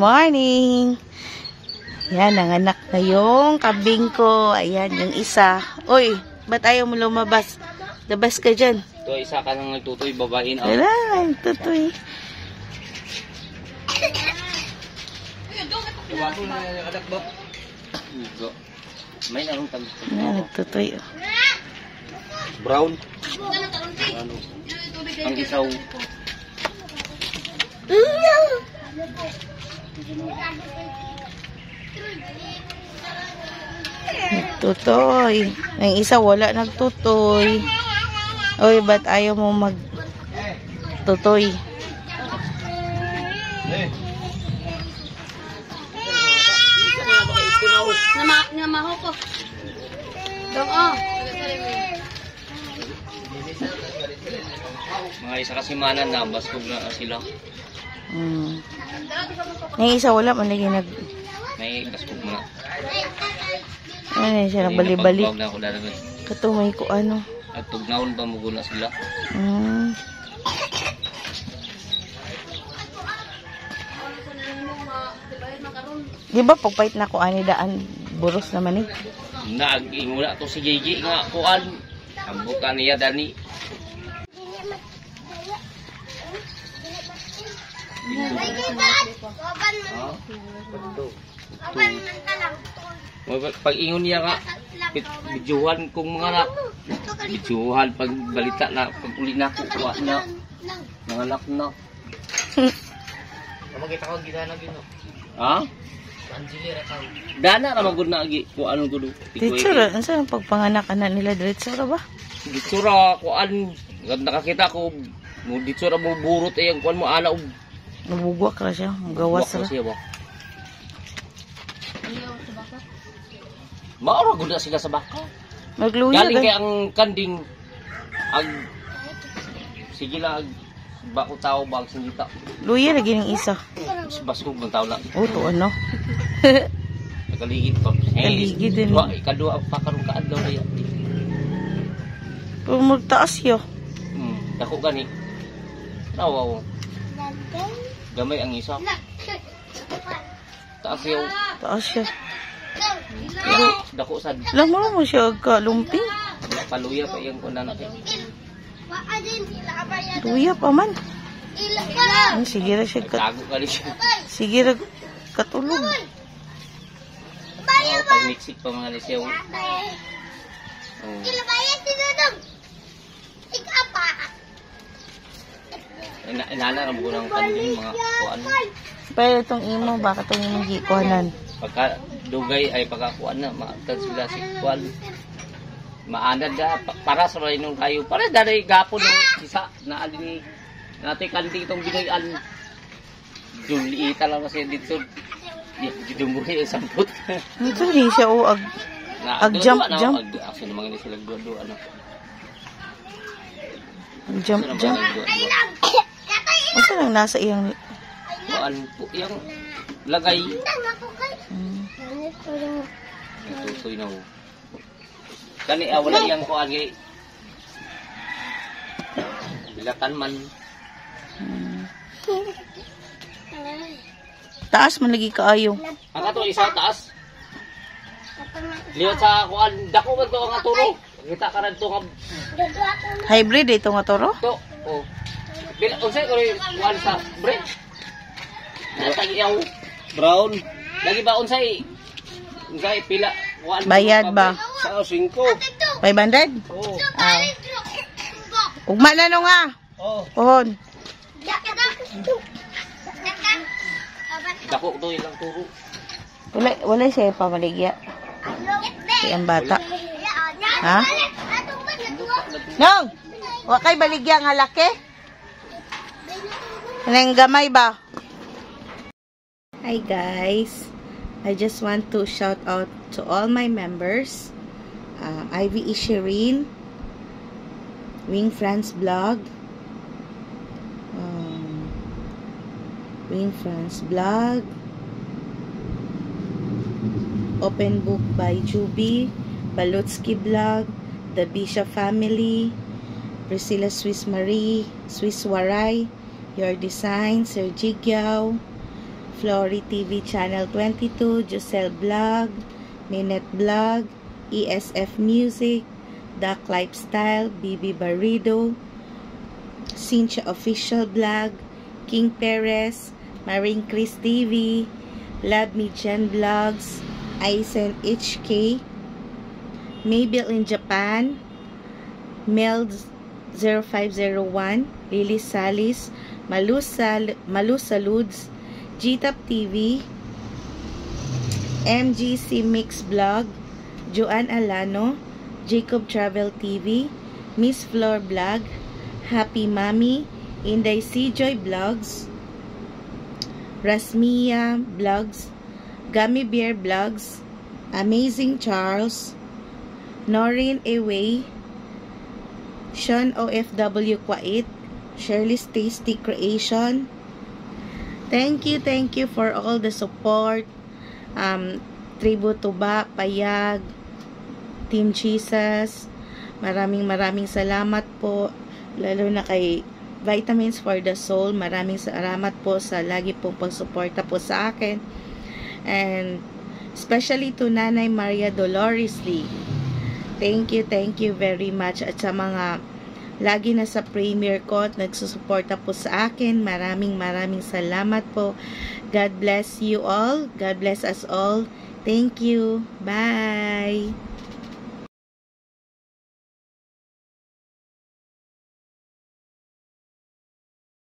morning! Yan, nanganak na yung kambing ko. Ayan, yung isa. Uy, ba't ayaw mo lumabas? Labas ka dyan. Ito, isa ka nang nagtutoy, babain. Wala, nagtutoy. May narong tag. Nagtutoy. Brown. Ang isaw. Nagtutoy. Ang isa wala nagtutoy. Uy, ba't ayaw mo magtutoy? Namaho ko. Oo. Mga isa kasi manan na, baskog na sila. Yung isa wala, malagi May baskog na. Ano siya, nagbali-bali. Na ako dalaga. Katumay ko ano. At tugnaon ba muguna sila? Di ba pagpait na ko ani daan buros naman eh. Nag-ingula to si JJ nga kuan. Ang buka niya dani. Pag ingon niya nga bidyuhan kong mga anak. Bidyuhan pag balita na pag uli na ko kuha na. Nanganak na. Makita ko gidana gino. Ha? Dana ra magud na agi kuan gud. Ditsura, unsa ang pagpanganak ana nila ditsura ba? Ditsura kuan nakakita ko mo ditsura mo burot ay ang kuan mo ana og nabugwak ra siya, gawas ra. Maura gud na sila sa baka. Magluya Galing kay ang kanding ag sige lang bako tao bag singita. Luya lagi ng isa. Baskog ng tao lang. Oh, to ano? Nakaligid pa. Kaligid din. Kadua pa karon kaadlaw kaya. Pero magtaas yo. Dako gani. Nawaw. Gamay ang isa. Taas yo. Taas siya. Dako sad. Lamang mo siya kalumping. Paluya pa iyang kunan natin. Luya pa man. Sige ra siya Tago kali siya. sige ra katulog. Pag mixik pa mga siya. Inana ram ko ng kanding mga kuan. Pero itong imo baka itong imong gikuhanan. Pagka dugay ay pagkakuan na maagtad sila si kuan. Maanad da para sa inong kayo. Para dari gapon ng sisa na alin natin kanding itong binoyan. Juliita lang kasi dito. Didumuri ang samput. Ito rin siya o ag jump. Actually naman hindi sila dua ano. Jump. Ito lang nasa iyang kuan po yung lagay. Tutoy na ho. Kani wala yang kuan gi. Bilatan man. Taas man lagi kaayo. Ang ato isa taas. Liwat sa kuan dako man to ang aturo. Kita ka radto nga Hybrid ito nga toro? to. Oh. Bila unsay ko kuan sa bread. Natag iyaw brown. Lagi ba unsay? Unsay pila kuan Bayad ba? Sa 5. 500? Oh. Ugma na no nga. Oh. Pohon. Dako to ilang turo. Wala siya pamaligya. Si ang bata. Ha? Nong! Wakay baligya nga laki? Anong gamay ba? Hi guys. I just want to shout out to all my members. Ivy Ishirin, Wing France Vlog, Open Book by Juby, Balutsky Vlog, The Bisha Family, Priscilla Swiss Marie, Swiss Waray, Your Design, Sir Jigyao, Flory TV Channel 22, Giselle Vlog, Minette Vlog, ESF Music, Duck Lifestyle, Bibi Barrido, Cynthia Official Vlog, King Perez, Marine Chris TV, Love Me Jen Vlogs, Aizen HK, Mabel in Japan, Mel 0501, Lily Salis, Malusa Ludes, GTAP TV, MGC Mix Vlog, Joanne Alano, Jacob Travel TV, Miss Flor Vlog, Happy Mami, Inday Joy Vlogs, Rasmia Vlogs, Gummy Bear Vlogs, Amazing Charles, Noreen Away, Sean OFW Kwait, Shirley's Tasty Creation. Thank you for all the support. Tribute to Ba, Payag, Team Jesus. Maraming salamat po. Lalo na kay Vitamins for the Soul. Maraming salamat po sa lagi pong pagsuporta po sa akin. And especially to Nanay Maria Dolores Lee. Thank you very much. At sa mga lagi na sa premiere ko at nagsusuporta po sa akin, maraming salamat po. God bless you all. God bless us all. Thank you. Bye.